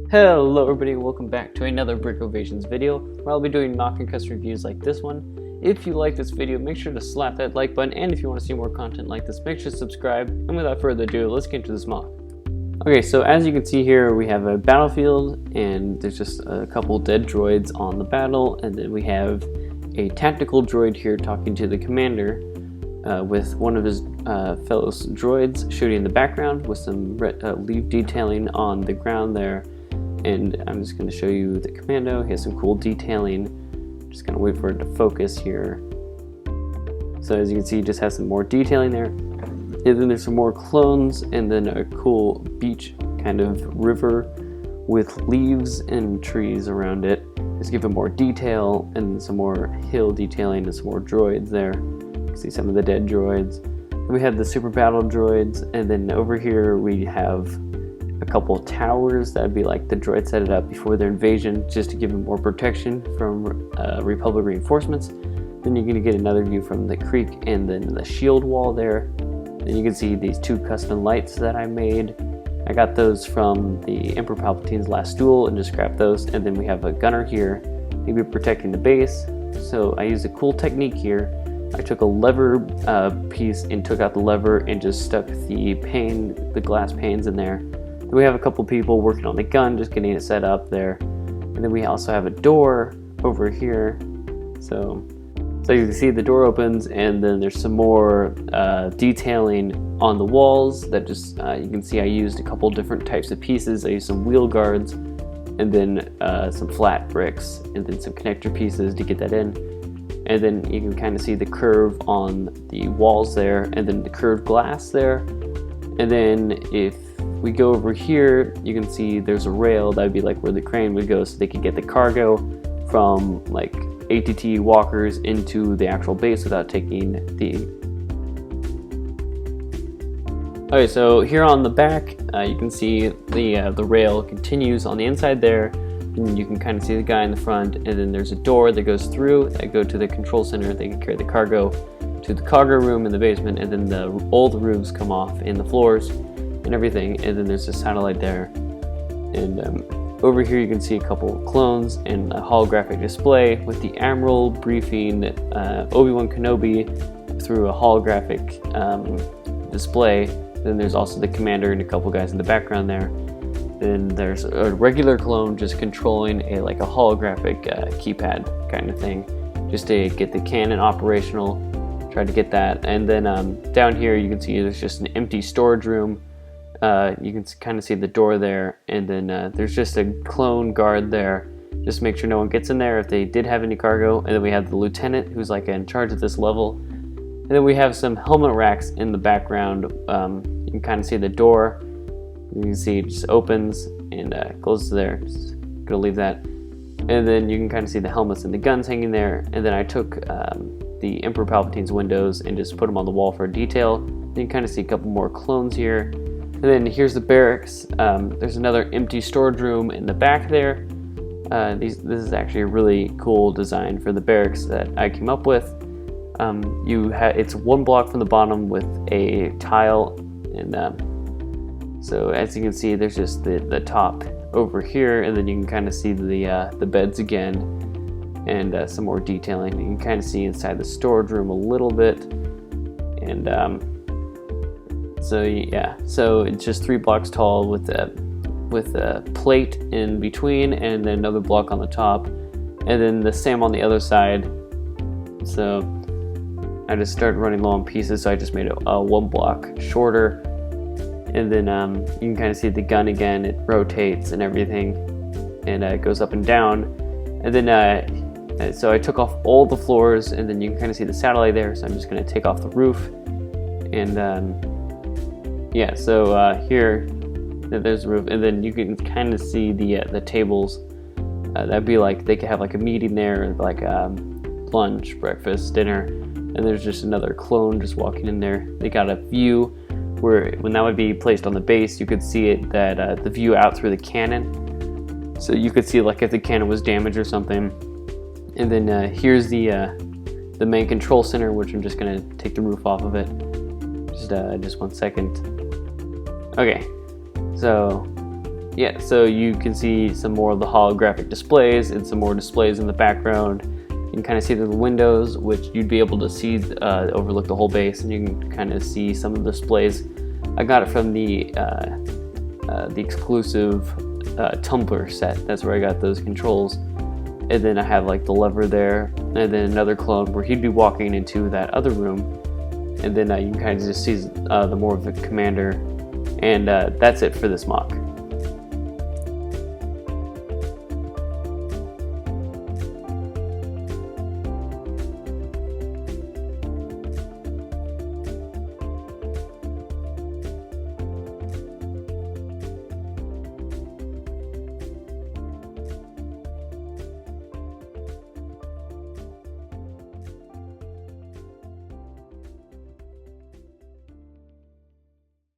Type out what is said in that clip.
Hello everybody, welcome back to another BrickOvations video where I'll be doing mock and custom reviews like this one. If you like this video, make sure to slap that like button, and if you want to see more content like this, make sure to subscribe. And without further ado, let's get into this mock. Okay, so as you can see here, we have a battlefield, and there's just a couple dead droids on the battle, and then we have a tactical droid here talking to the commander with one of his fellow droids shooting in the background with some leaf detailing on the ground there. And I'm just going to show you the commando. He has some cool detailing. Just going to wait for it to focus here. So as you can see, he just has some more detailing there. And then there's some more clones, and then a cool beach kind of river with leaves and trees around it. Just give it more detail, and some more hill detailing, and some more droids there. You can see some of the dead droids. And we have the super battle droids, and then over here we have a couple of towers. That'd be like the droids set it up before their invasion, just to give them more protection from Republic reinforcements. Then you're going to get another view from the creek and then the shield wall there. Then you can see these two custom lights that I made. I got those from the Emperor Palpatine's last duel and just grabbed those. And then we have a gunner here, maybe protecting the base. So I used a cool technique here. I took a lever piece and took out the lever and just stuck the glass panes in there. Then we have a couple people working on the gun, just getting it set up there. And then we also have a door over here. So you can see the door opens, and then there's some more detailing on the walls that just, you can see I used a couple different types of pieces. I used some wheel guards, and then some flat bricks, and then some connector pieces to get that in. And then you can kind of see the curve on the walls there, and then the curved glass there. And then if we go over here, you can see there's a rail. That'd be like where the crane would go, so they could get the cargo from like ATT walkers into the actual base without taking the... Okay, so here on the back, you can see the rail continues on the inside there, and you can kind of see the guy in the front, and then there's a door that goes through that go to the control center. They can carry the cargo to the cargo room in the basement, and then all the roofs come off in the floors and everything. And then there's a satellite there, and over here you can see a couple clones and a holographic display with the Admiral briefing Obi-Wan Kenobi through a holographic display. Then there's also the commander and a couple guys in the background there. Then there's a regular clone just controlling a holographic keypad kind of thing, just to get the cannon operational. Try to get that. And then down here you can see there's just an empty storage room. You can kind of see the door there, and then there's just a clone guard there. Just make sure no one gets in there if they did have any cargo. And then we have the lieutenant who's like in charge of this level. And then we have some helmet racks in the background. You can kind of see the door. You can see it just opens and closes there. Just gonna leave that. And then you can kind of see the helmets and the guns hanging there. And then I took the Emperor Palpatine's windows and just put them on the wall for detail. Then you can kind of see a couple more clones here. And then here's the barracks. There's another empty storage room in the back there. This is actually a really cool design for the barracks that I came up with. It's one block from the bottom with a tile, and so as you can see, there's just the top over here, and then you can kind of see the beds again, and some more detailing. You can kind of see inside the storage room a little bit, and so yeah, so it's just 3 blocks tall with a plate in between, and then another block on the top, and then the same on the other side. So I just started running low on pieces, so I just made it 1 block shorter. And then you can kind of see the gun again. It rotates and everything, and it goes up and down. And then so I took off all the floors, and then you can kind of see the satellite there. So I'm just going to take off the roof, and yeah. So here, there's the roof, and then you can kind of see the tables. That'd be like they could have like a meeting there, like lunch, breakfast, dinner. And there's just another clone just walking in there. They got a view where when that would be placed on the base, you could see it that the view out through the cannon. So you could see like if the cannon was damaged or something. And then here's the main control center, which I'm just gonna take the roof off of it. Just 1 second. Okay, so Yeah, so you can see some more of the holographic displays and some more displays in the background. You can kind of see the windows, which you'd be able to see overlook the whole base, and you can kind of see some of the displays. I got it from the exclusive tumbler set. That's where I got those controls. And then I have like the lever there, and then another clone where he'd be walking into that other room. And then you can kind of just see the more of the commander. And that's it for this mock.